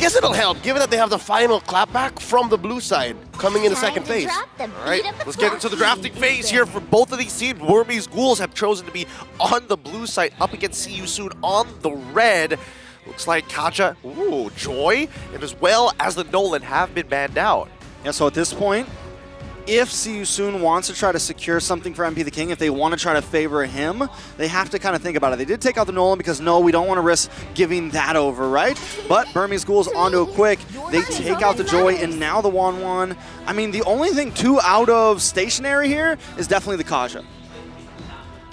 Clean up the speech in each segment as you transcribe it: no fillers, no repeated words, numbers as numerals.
guess it'll help, given that they have the final clapback from the blue side coming in the second phase. All right, let's get into the drafting phase here for both of these teams. Burmese Ghouls have chosen to be on the blue side up against See You Soon on the red. Looks like Kaja, ooh, Joy, and as well as the Nolan have been banned out. Yeah, so at this point, if See You Soon wants to try to secure something for MP the King, if they want to try to favor him, they have to kind of think about it. They did take out the Nolan because, no, we don't want to risk giving that over, right? But Burmese Ghouls onto it quick. They take out the Joy, and now the Wan. I mean, the only thing 2 out of stationary here is definitely the Kaja.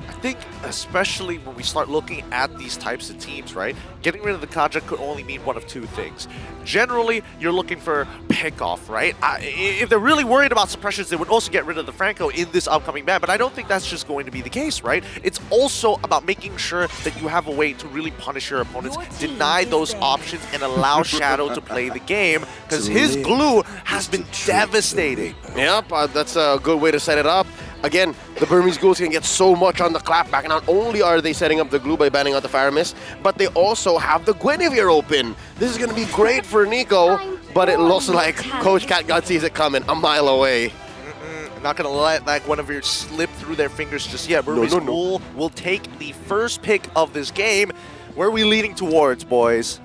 I think especially when we start looking at these types of teams, right? Getting rid of the Kaja could only mean one of 2 things. Generally, you're looking for pick-off, right? If they're really worried about suppressions, they would also get rid of the Franco in this upcoming ban, but I don't think that's just going to be the case, right? It's also about making sure that you have a way to really punish your opponents, deny those options, and allow Shadow to play the game, because his glue has been devastating. Yep, that's a good way to set it up. Again, the Burmese Ghouls can get so much on the clapback. Not only are they setting up the glue by banning out the Fire Mist, but they also have the Guinevere open. This is going to be great for Nico, but it looks like Coach Catgut sees it coming a mile away. Not going to let that Guinevere slip through their fingers just yet. Burmese Ghoul will take the first pick of this game. Where are we leading towards, boys?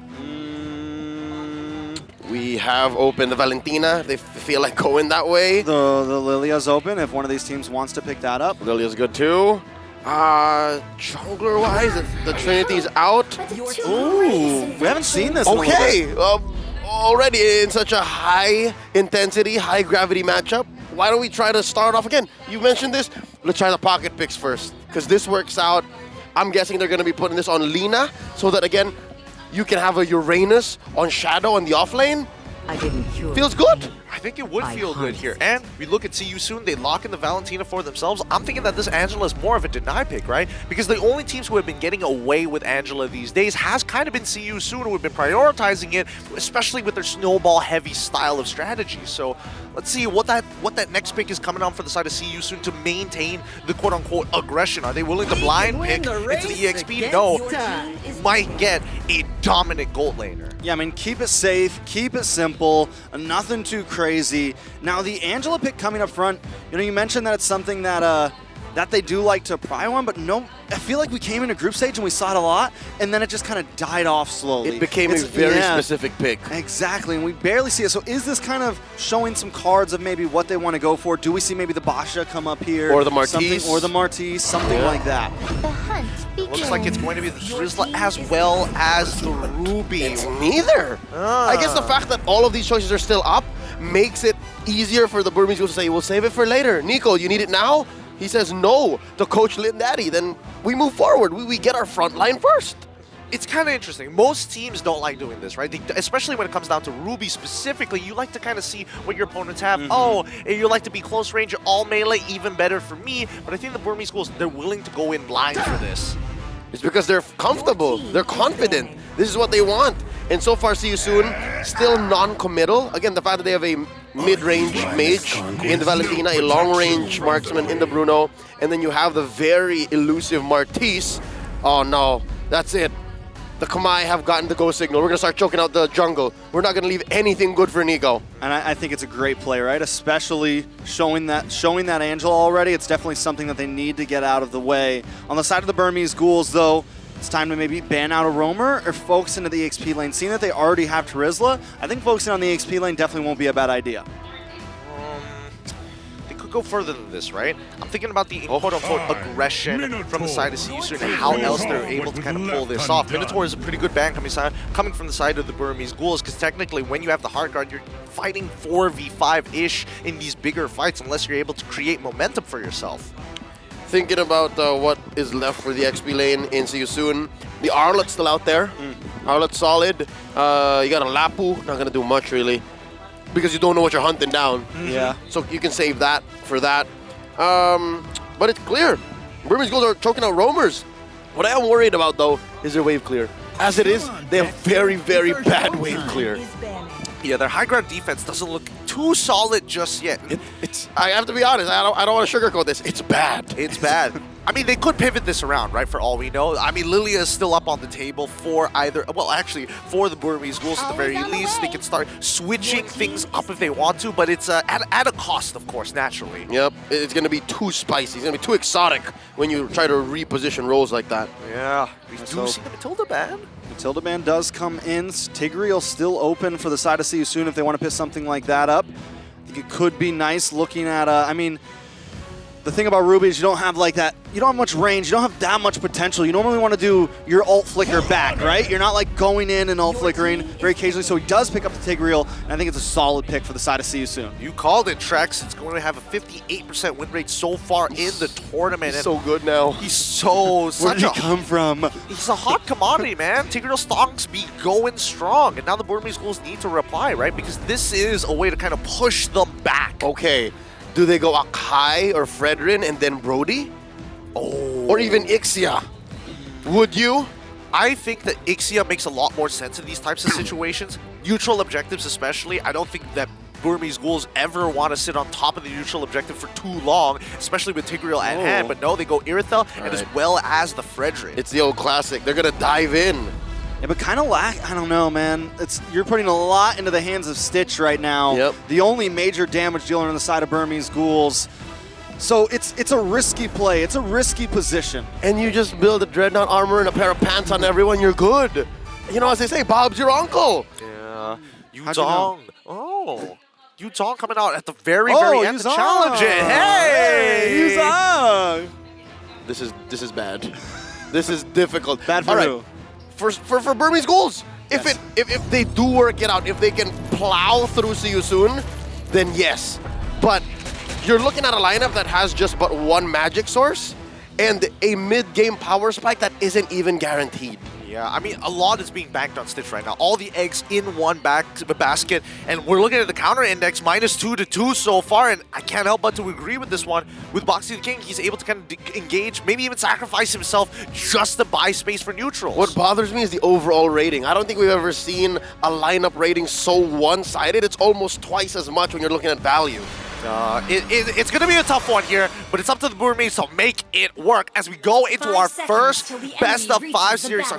We have opened the Valentina, if they feel like going that way. The Lilia's open if one of these teams wants to pick that up. Lilia's good too. Jungler-wise, the Trinity's out. Ooh, we haven't seen this in a little bit. Okay, already in such a high-intensity, high-gravity matchup, why don't we try to start off again? You mentioned this. Let's try the pocket picks first, because this works out. I'm guessing they're going to be putting this on Lina, so that, again, you can have a Uranus on Shadow in the offlane. Feels good. I think it would feel good here. And we look at See You Soon, they lock in the Valentina for themselves. I'm thinking that this Angela is more of a deny pick, right? Because the only teams who have been getting away with Angela these days has kind of been See You Soon, who have been prioritizing it, especially with their snowball-heavy style of strategy. So let's see what that next pick is coming on for the side of See You Soon to maintain the quote-unquote aggression. Are they willing to blind pick into the EXP? No. You might get a dominant gold laner. Yeah, I mean, keep it safe, keep it simple, nothing too crazy. Now, the Angela pick coming up front, you know, you mentioned that it's something that that they do like to pry on, but no, I feel like we came into group stage and we saw it a lot, and then it just kind of died off slowly. It became a very specific pick. Exactly, and we barely see it. So is this kind of showing some cards of maybe what they want to go for? Do we see maybe the Basha come up here? Or the Martise. Or the Martise, something like that. The hunt begins. Looks like it's going to be the Drizzla as well as the Ruby. It's neither. I guess the fact that all of these choices are still up makes it easier for the Burmese to say, we'll save it for later. Nico, you need it now? He says no to Coach Lindaddy. Then we move forward. We get our front line first. It's kind of interesting. Most teams don't like doing this, right? Especially when it comes down to Ruby specifically, you like to kind of see what your opponents have. Oh, you like to be close range, all melee, even better for me. But I think the Burmese schools, they're willing to go in blind for this. It's because they're comfortable. They're confident. This is what they want. And so far, See You Soon, still non-committal. Again, the fact that they have a mid-range mage in the Valentina, a long-range marksman in the Bruno, and then you have the very elusive Martise. Oh no, that's it. The Kamai have gotten the go signal. We're going to start choking out the jungle. We're not going to leave anything good for Nico. And I think it's a great play, right? Especially showing that Angela already. It's definitely something that they need to get out of the way. On the side of the Burmese Ghouls, though, it's time to maybe ban out a roamer or focus into the EXP lane. Seeing that they already have Drizzla, I think focusing on the EXP lane definitely won't be a bad idea. They could go further than this, right? I'm thinking about the quote-unquote aggression from the side of See You Soon and how else they're able to kind of pull this off. Minotaur is a pretty good ban coming from the side of the Burmese Ghouls, because technically when you have the hard guard, you're fighting 4v5-ish in these bigger fights unless you're able to create momentum for yourself. Thinking about what is left for the XP lane in See You Soon. The Arlet's still out there. Arlet's solid. You got a Lapu, not going to do much really, because you don't know what you're hunting down. Yeah. So you can save that for that. But it's clear. Burmese Ghouls are choking out roamers. What I am worried about, though, is their wave clear. As it is, they have very, very bad wave clear. Yeah, their high ground defense doesn't look too solid just yet. I have to be honest, I don't want to sugarcoat this. It's bad. It's bad. I mean, they could pivot this around, right, for all we know. I mean, Lilia is still up on the table for either, well, actually, for the Burmese Ghouls at the very least. They can start switching things up if they want to, but it's at a cost, of course, naturally. Yep, it's going to be too spicy. It's going to be too exotic when you try to reposition roles like that. Yeah, we do see the Matilda ban. Matilda ban does come in. Tigreal still open for the side of See You Soon if they want to pick something like that up. I think it could be nice looking at, I mean, the thing about Ruby is you don't have like that, you don't have much range, you don't have that much potential. You normally want to do your ult flicker back, right? You're not like going in and ult flickering very occasionally, so he does pick up the Tigreal, and I think it's a solid pick for the side of See You Soon. You called it, Trex. It's going to have a 58% win rate so far in the tournament. He's so good now. He's so... Where did he come from? He's a hot commodity, man. Tigreal stonks be going strong, and now the Burmese Ghouls need to reply, right? Because this is a way to kind of push them back. Okay. Do they go Akai or Fredrin and then Brody? Oh. Or even Ixia? Would you? I think that Ixia makes a lot more sense in these types of situations. Neutral objectives especially. I don't think that Burmese Ghouls ever want to sit on top of the neutral objective for too long, especially with Tigreal at hand. But no, they go Irithel and as well as the Fredrin. It's the old classic. They're going to dive in. Yeah, but kind of I don't know, man. You're putting a lot into the hands of Stitch right now. Yep. The only major damage dealer on the side of Burmese Ghouls. So it's a risky play. It's a risky position. And you just build a Dreadnought armor and a pair of pants on everyone, you're good. You know, as they say, Bob's your uncle. Yeah. How'd you know? Oh. Yuzong coming out at the very end to challenge it. Hey! Yuzong! This is bad. This is difficult. Bad for All right. who? For Burmese Ghouls, Yes. if they do work it out, if they can plow through See You Soon, then yes. But you're looking at a lineup that has just but one magic source and a mid-game power spike that isn't even guaranteed. Yeah, I mean, a lot is being banked on Stitch right now. All the eggs in one basket, and we're looking at the counter index, -2 to 2 so far, and I can't help but to agree with this one. With Boxy the King, he's able to kind of engage, maybe even sacrifice himself just to buy space for neutrals. What bothers me is the overall rating. I don't think we've ever seen a lineup rating so one-sided. It's almost twice as much when you're looking at value. It's going to be a tough one here, but it's up to the Burmese to make it work as we go into our first best-of-5 series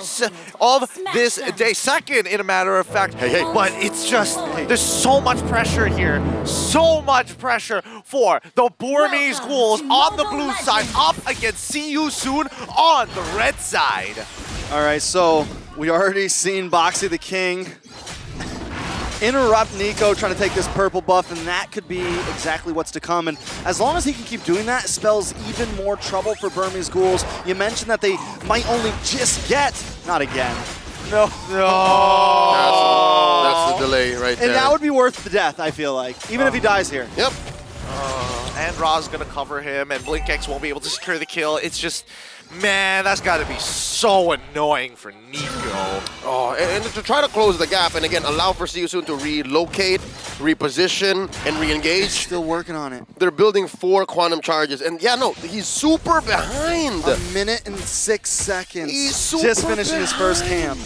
of this day. Second, in a matter of fact. Hey. But it's just, there's so much pressure here. So much pressure for the Burmese Ghouls on the blue side up against See You Soon on the red side. All right, so we already seen Boxy the King interrupt Nico trying to take this purple buff, and that could be exactly what's to come. And as long as he can keep doing that, it spells even more trouble for Burmese Ghouls. You mentioned that they might only just get, not again. No. That's the delay right there. And that would be worth the death, I feel like, even if he dies here. Yep. And Ra's going to cover him, and BlinkX won't be able to secure the kill. It's just, man, that's got to be so annoying for Nico. Oh, and to try to close the gap, and again, allow for See You Soon to relocate, reposition, and re-engage. Still working on it. They're building 4 quantum charges, and yeah, no, he's super behind. 1 minute and 6 seconds. He's super just finishing his first camp.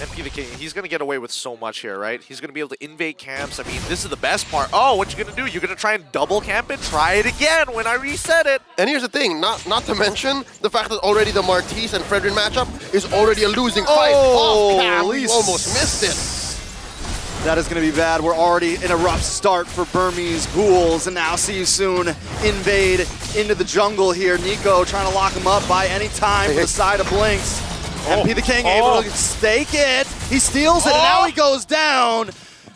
MP the King, he's going to get away with so much here, right? He's going to be able to invade camps. I mean, this is the best part. Oh, what you going to do? You're going to try and double camp it? Try it again when I reset it. And here's the thing, not to mention the fact that already the Martise and Fredrin matchup is already a losing fight. Oh, Cam, we Elise. almost missed it. That is going to be bad. We're already in a rough start for Burmese Ghouls, and now See You Soon invade into the jungle here. Nico trying to lock him up by any time for the side of Blinks. MP the King able to stake it. He steals it, and now he goes down.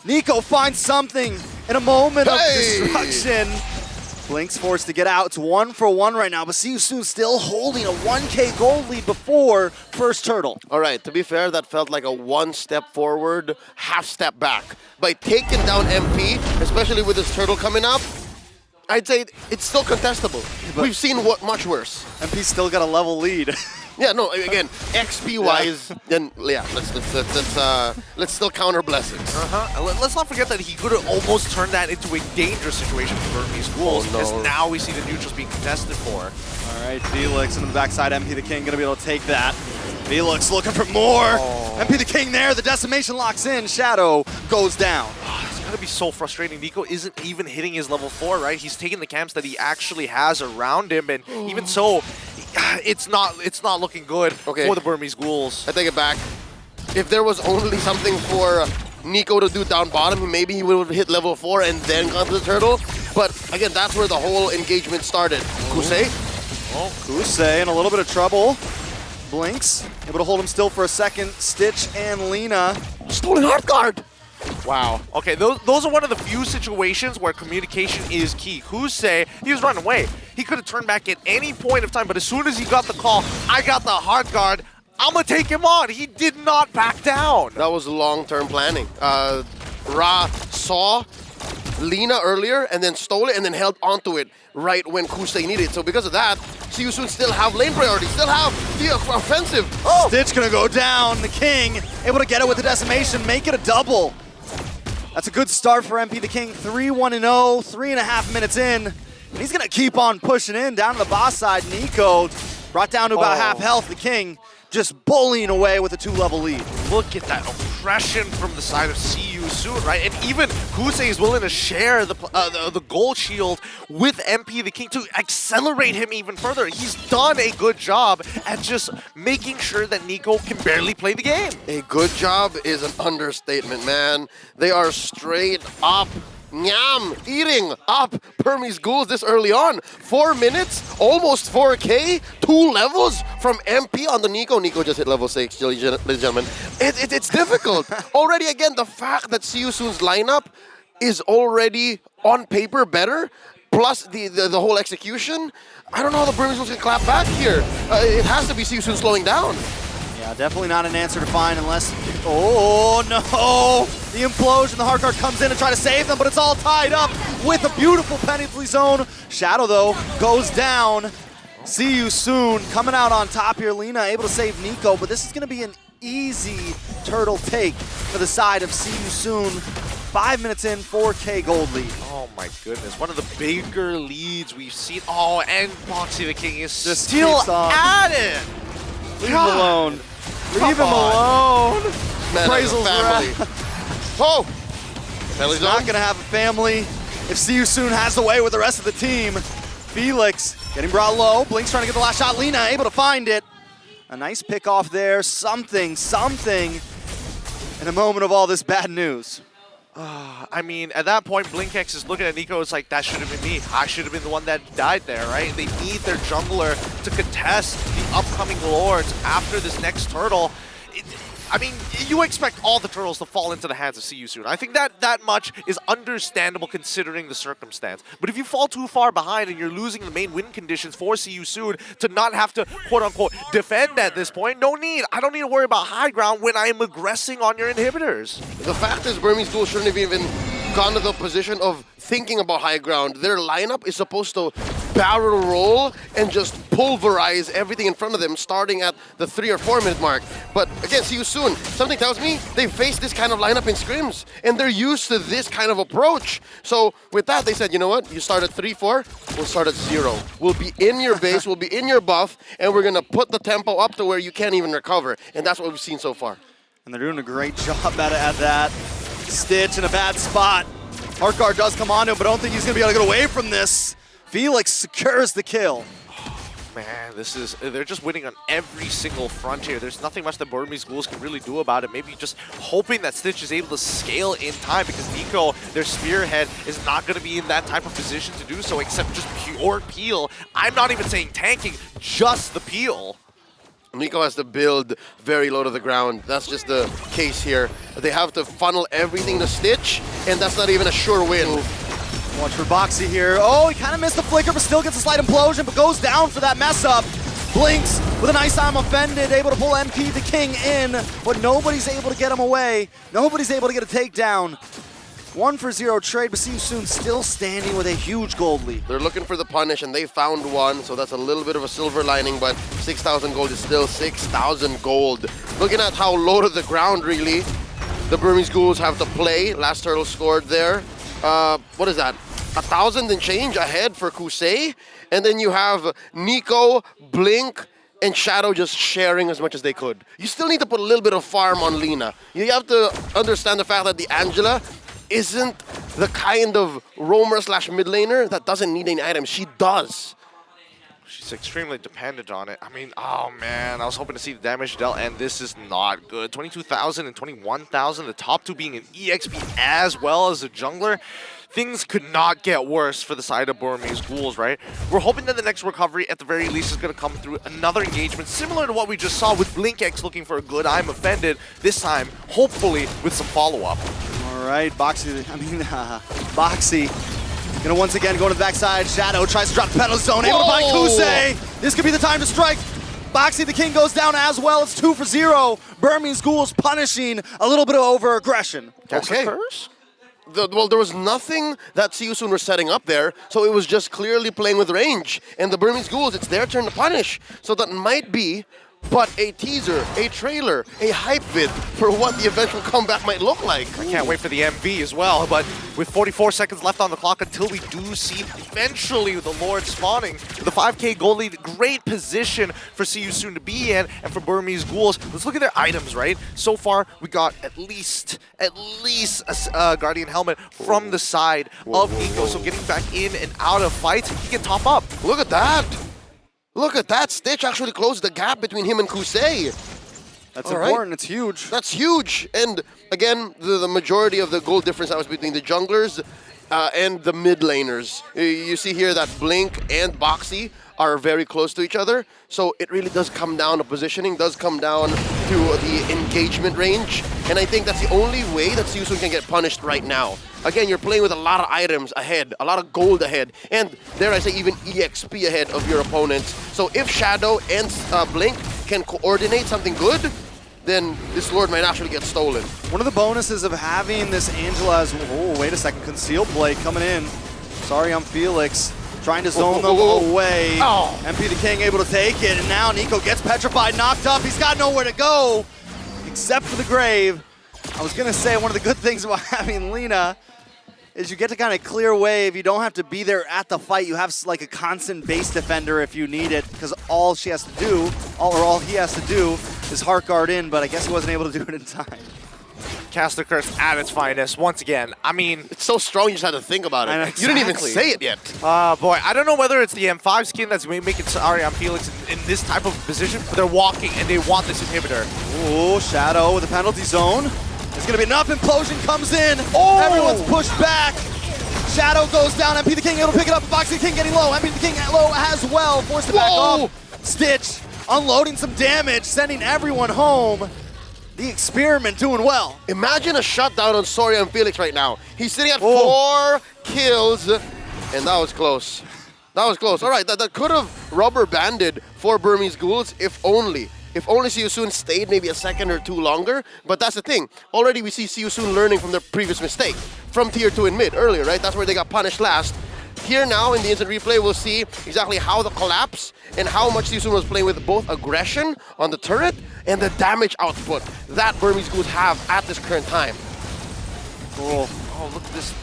Nico finds something in a moment of destruction. Blinks forced to get out. It's 1 for 1 right now, but See You Soon still holding a 1K gold lead before first turtle. All right, to be fair, that felt like a 1 step forward, half step back. By taking down MP, especially with this turtle coming up, I'd say it's still contestable. We've seen what much worse. MP's still got a level lead. Yeah, no, again, XP-wise, then, yeah, let's still counter blessings. Let's not forget that he could have almost turned that into a dangerous situation for Burmese Ghouls, because now we see the neutrals being contested for. All right, Felix on the backside, MP the King gonna be able to take that. Felix looking for more. MP the King there, the decimation locks in, Shadow goes down. gotta be so frustrating. Nico isn't even hitting his level 4, right? He's taking the camps that he actually has around him, and even so, it's not looking good for the Burmese Ghouls. I take it back. If there was only something for Nico to do down bottom, maybe he would have hit level 4 and then gone to the turtle. But again, that's where the whole engagement started. Kusei? Oh, Kusei in a little bit of trouble. Blinks, able to hold him still for a second. Stitch and Lina. Stolen hard guard! Wow. Okay, those are one of the few situations where communication is key. Kusei, he was running away. He could have turned back at any point of time, but as soon as he got the call, I got the hard guard, I'm gonna take him on. He did not back down. That was long-term planning. Ra saw Lina earlier and then stole it and then held onto it right when Kusei needed it. So because of that, SYS still have lane priority, still have the offensive. Oh! Stitch gonna go down. The King able to get it with the decimation, make it a double. That's a good start for MP the King. 3-1-0, 3.5 minutes in. And he's gonna keep on pushing in down to the boss side. Nico brought down to about half health. The King just bullying away with a 2-level lead. Look at that oppression from the side of SYS, right? And even Kusei is willing to share the gold shield with MP the King to accelerate him even further. He's done a good job at just making sure that Nico can barely play the game. A good job is an understatement, man. They are straight up eating up Burmese Ghouls this early on. 4 minutes, almost 4K, 2 levels from MP on the Nico. Nico just hit level 6, ladies and gentlemen. It's difficult. Already, again, the fact that SYS's lineup is already on paper better, plus the whole execution, I don't know how the Burmese Ghouls can clap back here. It has to be SYS slowing down. Yeah, definitely not an answer to find unless... Oh, no! The implosion, the hard card comes in to try to save them, but it's all tied up with a beautiful penalty zone. Shadow, though, goes down. See you soon. Coming out on top here, Lina able to save Nico, but this is going to be an easy turtle take for the side of See You Soon. 5 minutes in, 4K gold lead. Oh my goodness, one of the bigger leads we've seen. Oh, and Boxy the King is Just still keeps on. at it. Leave him alone. Leave him on. alone. Man, Appraisal's family. Oh! He's not going to have a family if See You Soon has the way with the rest of the team. Felix getting brought low. Blink's trying to get the last shot. Lina able to find it. A nice pick off there. Something in a moment of all this bad news. I mean, at that point, BlinkX is looking at Nico. It's like, that should have been me. I should have been the one that died there, right? They need their jungler to contest the upcoming lords after this next turtle. I mean, you expect all the turtles to fall into the hands of See You Soon. I think that much is understandable considering the circumstance. But if you fall too far behind and you're losing the main win conditions for See You Soon to not have to, quote-unquote, defend at this point, no need. I don't need to worry about high ground when I am aggressing on your inhibitors. The fact is, Burmese Ghouls shouldn't have even gone to the position of thinking about high ground. Their lineup is supposed to barrel roll and just pulverize everything in front of them, starting at the 3 or 4 minute mark. But again, See You Soon. Something tells me they faced this kind of lineup in scrims, and they're used to this kind of approach. So with that, they said, you know what? You start at 3-4, we'll start at 0. We'll be in your base, we'll be in your buff, and we're gonna put the tempo up to where you can't even recover. And that's what we've seen so far. And they're doing a great job at that. Stitch in a bad spot. Hard guard does come on to him, but I don't think he's gonna be able to get away from this. Felix secures the kill. Man, they're just winning on every single front here. There's nothing much that Burmese Ghouls can really do about it. Maybe just hoping that Stitch is able to scale in time, because Nico, their spearhead, is not going to be in that type of position to do so except just pure peel. I'm not even saying tanking, just the peel. Nico has to build very low to the ground. That's just the case here. They have to funnel everything to Stitch, and that's not even a sure win. Watch for Boxy here. Oh, he kind of missed the flicker, but still gets a slight implosion, but goes down for that mess up. Blinks with a nice time offended, able to pull MP the King in, but nobody's able to get him away. Nobody's able to get a takedown. 1-for-0 trade, but See You Soon still standing with a huge gold lead. They're looking for the punish, and they found one, so that's a little bit of a silver lining, but 6,000 gold is still 6,000 gold. Looking at how low to the ground, really, the Burmese Ghouls have to play. Last turtle scored there. What is that? 1,000 and change ahead for Kusei, and then you have Nico, Blink, and Shadow just sharing as much as they could. You still need to put a little bit of farm on Lina. You have to understand the fact that the Angela isn't the kind of roamer slash mid laner that doesn't need any items. She does. She's extremely dependent on it. I mean, oh man, I was hoping to see the damage dealt, and this is not good. 22,000 and 21,000, the top two being an EXP as well as a jungler. Things could not get worse for the side of Burmese Ghouls, right? We're hoping that the next recovery, at the very least, is going to come through another engagement similar to what we just saw with BlinkX looking for a good I'm Offended, this time, hopefully, with some follow-up. All right, Boxy gonna once again go to the backside. Shadow tries to drop the penalty zone, able to find Kusei. This could be the time to strike. Boxy the King goes down as well. It's 2 for 0. Burmese Ghouls punishing a little bit of over-aggression. Okay. Well, there was nothing that SYS were setting up there, so it was just clearly playing with range. And the Burmese Ghouls, it's their turn to punish. So that might be but a teaser, a trailer, a hype vid for what the eventual comeback might look like. I can't wait for the MV as well, but with 44 seconds left on the clock until we do see eventually the Lord spawning. The 5k goal lead, great position for SYS to be in, and for Burmese Ghouls. Let's look at their items, right? So far, we got at least a Guardian helmet from the side of Nico, so getting back in and out of fights, he can top up. Look at that! Look at that! Stitch actually closed the gap between him and Kusei. That's important, it's huge. That's huge! And again, the majority of the goal difference that was between the junglers and the mid laners. You see here that Blink and Boxy are very close to each other, so it really does come down to positioning, does come down to the engagement range, and I think that's the only way that SYS can get punished right now. Again, you're playing with a lot of items ahead, a lot of gold ahead, and dare I say even EXP ahead of your opponents. So if Shadow and Blink can coordinate something good, then this Lord might actually get stolen. One of the bonuses of having this Angela is, oh, wait a second, concealed play coming in. Sorry, I'm Felix. Trying to zone them away. MP the King able to take it, and now Nico gets petrified, knocked up. He's got nowhere to go except for the grave. I was gonna say one of the good things about having Lina is you get to kind of clear wave. You don't have to be there at the fight. You have like a constant base defender if you need it, because all she has to do, all he has to do is heart guard in, but I guess he wasn't able to do it in time. Cast the Curse at its finest. Once again, I mean, it's so strong you just had to think about it. Exactly. You didn't even say it yet. Boy, I don't know whether it's the M5 skin that's making Ariam Felix in this type of position, but they're walking and they want this inhibitor. Oh, Shadow with the penalty zone. It's gonna be enough. Implosion comes in. Oh! Everyone's pushed back. Shadow goes down. MP the King able to pick it up. Boxy the King getting low. MP the King low as well. Forced to back off. Stitch unloading some damage, sending everyone home. The experiment doing well. Imagine a shutdown on Soria and Felix right now. He's sitting at 4 kills, and that was close. That was close. All right, that could have rubber banded for Burmese Ghouls if only SYS stayed maybe a second or two longer. But that's the thing. Already we see SYS learning from their previous mistake from tier 2 in mid earlier, right? That's where they got punished last. Here now in the instant replay, we'll see exactly how the collapse and how much SYS was playing with both aggression on the turret and the damage output that Burmese Ghouls have at this current time. Cool. Oh, look at this.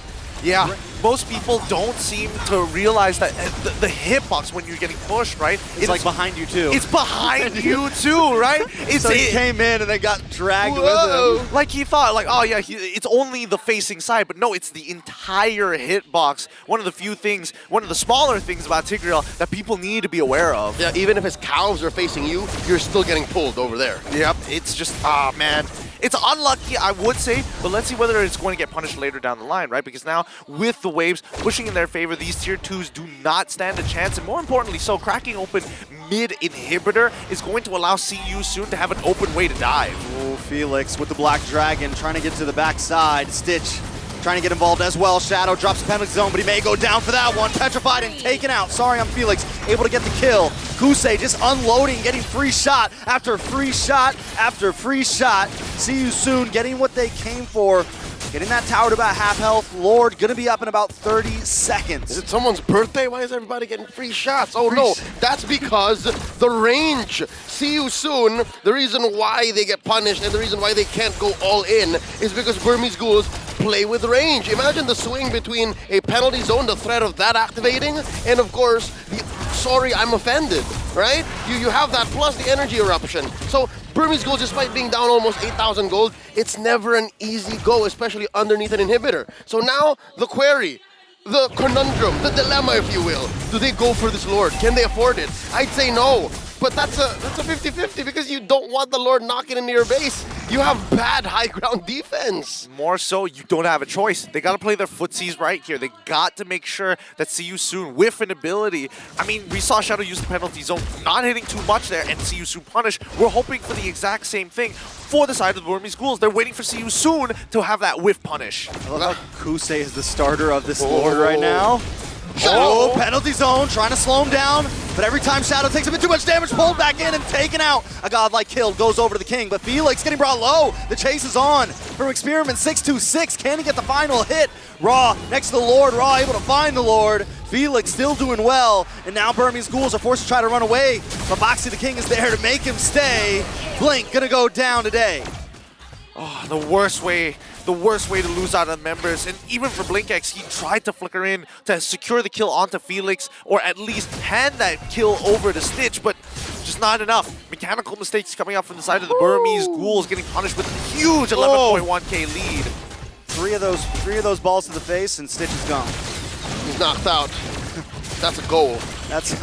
Yeah, most people don't seem to realize that the hitbox when you're getting pushed, right? It's like behind you too. It's behind you too, right? So he came in and then got dragged with him. Like he thought, like, oh yeah, it's only the facing side, but no, it's the entire hitbox. One of the few things, one of the smaller things about Tigreal that people need to be aware of. Yeah, even if his calves are facing you, you're still getting pulled over there. Yep, it's just, man. It's unlucky, I would say, but let's see whether it's going to get punished later down the line, right? Because now, with the waves pushing in their favor, these tier 2s do not stand a chance, and more importantly so, cracking open mid-inhibitor is going to allow SYS soon to have an open way to dive. Oh, Felix with the Black Dragon trying to get to the backside. Stitch trying to get involved as well. Shadow drops the penalty zone, but he may go down for that one. Petrified and taken out. Sorry, I'm Felix. Able to get the kill. Kusei just unloading, getting free shot after free shot after free shot. See you soon, getting what they came for. Getting that tower to about half health. Lord gonna be up in about 30 seconds. Is it someone's birthday? Why is everybody getting free shots? Oh no, that's because the range. See you soon. The reason why they get punished and the reason why they can't go all in is because Burmese Ghouls play with range. Imagine the swing between a penalty zone, the threat of that activating, and of course, the sorry, I'm offended, right? You have that plus the energy eruption. So Burmese Gold, despite being down almost 8,000 gold, it's never an easy go, especially underneath an inhibitor. So now, the query, the conundrum, the dilemma, if you will. Do they go for this Lord? Can they afford it? I'd say no. But that's a 50-50 because you don't want the Lord knocking into your base. You have bad high ground defense. More so, you don't have a choice. They got to play their footsies right here. They got to make sure that See You Soon with an ability. I mean, we saw Shadow use the penalty zone, not hitting too much there, and See You Soon punish. We're hoping for the exact same thing for the side of the Burmese Ghouls. They're waiting for See You Soon to have that whiff punish. I love how Kusei is the starter of this Lord right now. Oh, penalty zone, trying to slow him down. But every time Shadow takes a bit too much damage, pulled back in and taken out. A godlike kill goes over to the King, but Felix getting brought low. The chase is on from Experiment 626. Can he get the final hit? Raw next to the Lord. Raw able to find the Lord. Felix still doing well. And now Burmese Ghouls are forced to try to run away. But Boxy the King is there to make him stay. Blink gonna go down today. Oh, the worst way to lose out on members. And even for BlinkX, he tried to flicker in to secure the kill onto Felix, or at least hand that kill over to Stitch, but just not enough. Mechanical mistakes coming out from the side of the Burmese Ghouls, getting punished with a huge 11.1k lead. Three of those balls to the face, and Stitch is gone. He's knocked out. That's a goal. That's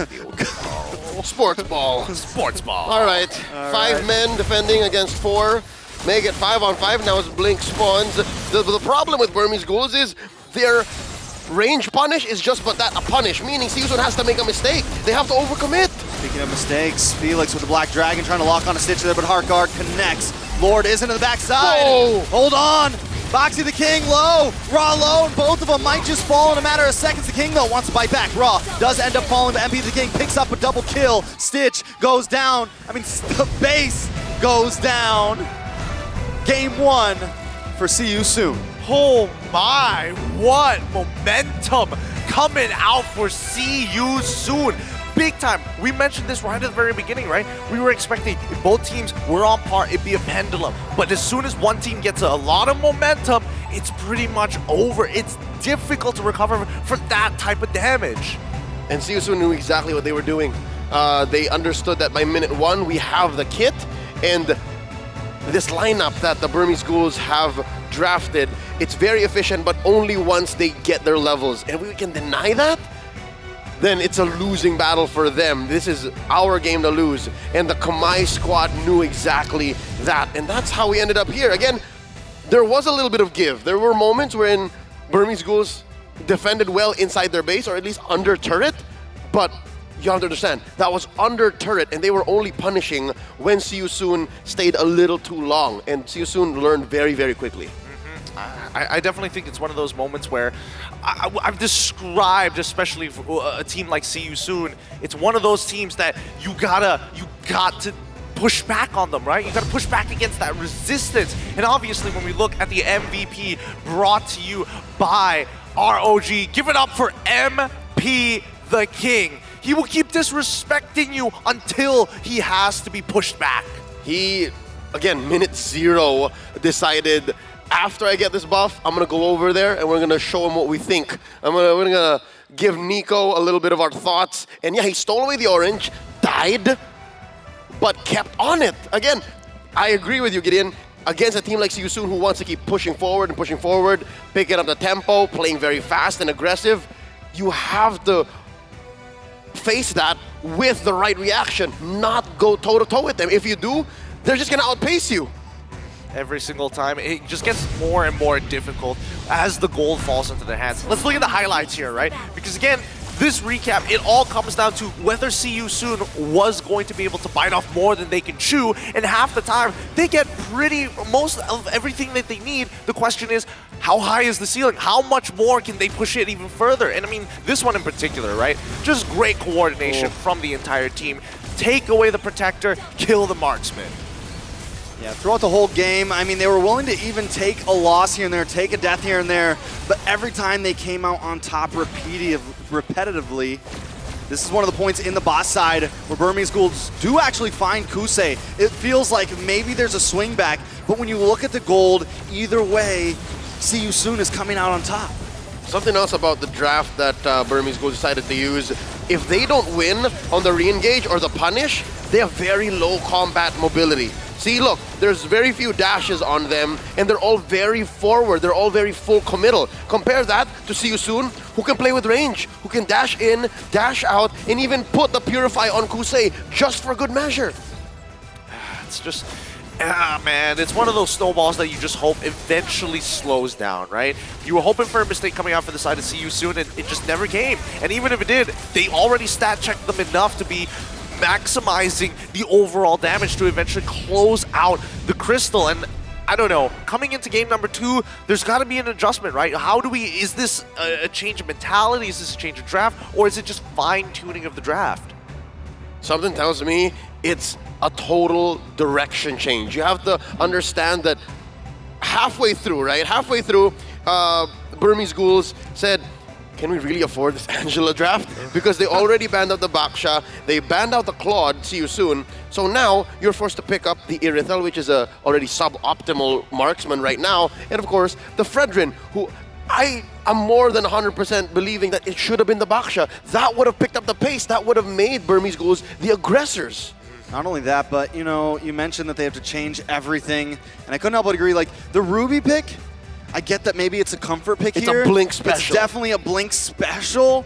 Sports ball. Sports ball. All right. 5 men defending against 4. Make it 5-on-5 now as Blink spawns. The problem with Burmese Ghouls is their range punish is just but that, a punish, meaning See You Soon has to make a mistake. They have to overcommit. Speaking of mistakes, Felix with the Black Dragon trying to lock on a Stitch there, but Heartguard connects. Lord is into the backside. Whoa. Hold on. Boxy the King low, Raw low, and both of them might just fall in a matter of seconds. The King, though, wants to bite back. Raw does end up falling, but MP the King picks up a double kill. Stitch goes down. I mean, the base goes down. Game 1 for See You Soon. Oh my, what momentum coming out for See You Soon. Big time. We mentioned this right at the very beginning, right? We were expecting if both teams were on par, it'd be a pendulum. But as soon as one team gets a lot of momentum, it's pretty much over. It's difficult to recover for that type of damage. And See You Soon knew exactly what they were doing. They understood that by minute 1, we have the kit, and this lineup that the Burmese Ghouls have drafted, it's very efficient, but only once they get their levels. And we can deny that, then it's a losing battle for them. This is our game to lose. And the Kamai squad knew exactly that. And that's how we ended up here. Again, there was a little bit of give. There were moments wherein Burmese Ghouls defended well inside their base, or at least under turret, but you have to understand, that was under turret, and they were only punishing when See You Soon stayed a little too long, and See You Soon learned very, very quickly. I definitely think it's one of those moments where I've described, especially for a team like See You Soon, it's one of those teams that you got to push back on them, right? You got to push back against that resistance. And obviously, when we look at the MVP brought to you by ROG, give it up for MP the King. He will keep disrespecting you until he has to be pushed back. He, again, minute 0, decided, after I get this buff, I'm going to go over there and we're going to show him what we think. We're going to give Nico a little bit of our thoughts. And yeah, he stole away the orange, died, but kept on it. Again, I agree with you, Gideon. Against a team like See You Soon who wants to keep pushing forward, picking up the tempo, playing very fast and aggressive, you have to face that with the right reaction, not go toe-to-toe with them. If you do, they're just going to outpace you. Every single time, it just gets more and more difficult as the gold falls into their hands. Let's look at the highlights here, right? Because again, this recap, it all comes down to whether See You Soon was going to be able to bite off more than they can chew, and half the time, they get most of everything that they need. The question is, how high is the ceiling? How much more can they push it even further? And I mean, this one in particular, right? Just great coordination from the entire team. Take away the Protector, kill the Marksman. Yeah, throughout the whole game, I mean, they were willing to even take a loss here and there, take a death here and there, but every time they came out on top repetitively, this is one of the points in the boss side where Burmese Ghouls do actually find Kusei. It feels like maybe there's a swing back, but when you look at the gold, either way, See You Soon is coming out on top. Something else about the draft that Burmese Ghouls decided to use, if they don't win on the re-engage or the punish, they have very low combat mobility. See, look, there's very few dashes on them, and they're all very forward. They're all very full committal. Compare that to See You Soon, who can play with range, who can dash in, dash out, and even put the Purify on Kusei just for good measure. It's just, man, it's one of those snowballs that you just hope eventually slows down, right? You were hoping for a mistake coming out for the side of See You Soon, and it just never came. And even if it did, they already stat checked them enough to be maximizing the overall damage to eventually close out the Crystal. And I don't know, coming into game number 2, there's got to be an adjustment, right? Is this a change of mentality? Is this a change of draft? Or is it just fine-tuning of the draft? Something tells me it's a total direction change. You have to understand that halfway through, right? Halfway through, Burmese Ghouls said, can we really afford this Angela draft? Because they already banned out the Baksha, they banned out the Claude, See You Soon. So now you're forced to pick up the Irithel, which is a already suboptimal marksman right now, and of course the Fredrin, who I am more than 100% believing that it should have been the Baksha. That would have picked up the pace. That would have made Burmese Ghouls the aggressors. Not only that, but you know, you mentioned that they have to change everything, and I couldn't help but agree. Like the Ruby pick, I get that maybe it's a comfort pick here. It's a blink special. It's definitely a blink special,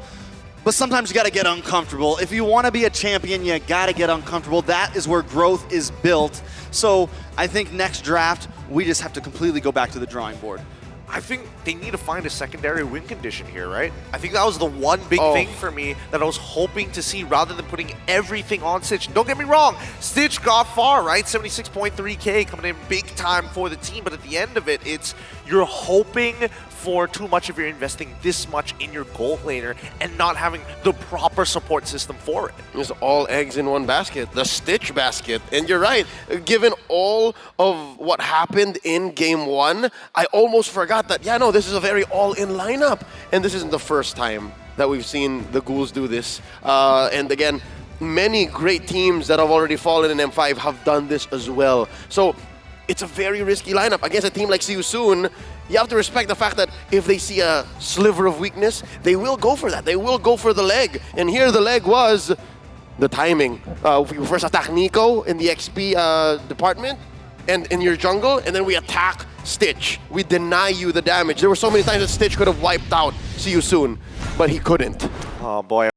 but sometimes you got to get uncomfortable. If you want to be a champion, you got to get uncomfortable. That is where growth is built. So I think next draft, we just have to completely go back to the drawing board. I think they need to find a secondary win condition here, right? I think that was the one big thing for me that I was hoping to see rather than putting everything on Stitch. Don't get me wrong, Stitch got far, right? 76.3K coming in big time for the team, but at the end of it, you're hoping for too much if you're investing this much in your gold laner and not having the proper support system for it. It's all eggs in one basket, the Stitch basket. And you're right, given all of what happened in game 1, I almost forgot that, yeah, no, this is a very all-in lineup. And this isn't the first time that we've seen the Ghouls do this. And again, many great teams that have already fallen in M5 have done this as well. So it's a very risky lineup. Against a team like See You Soon, you have to respect the fact that if they see a sliver of weakness, they will go for that. They will go for the leg. And here the leg was the timing. We first attack Nico in the XP department and in your jungle, and then we attack Stitch. We deny you the damage. There were so many times that Stitch could have wiped out See You Soon, but he couldn't. Oh boy.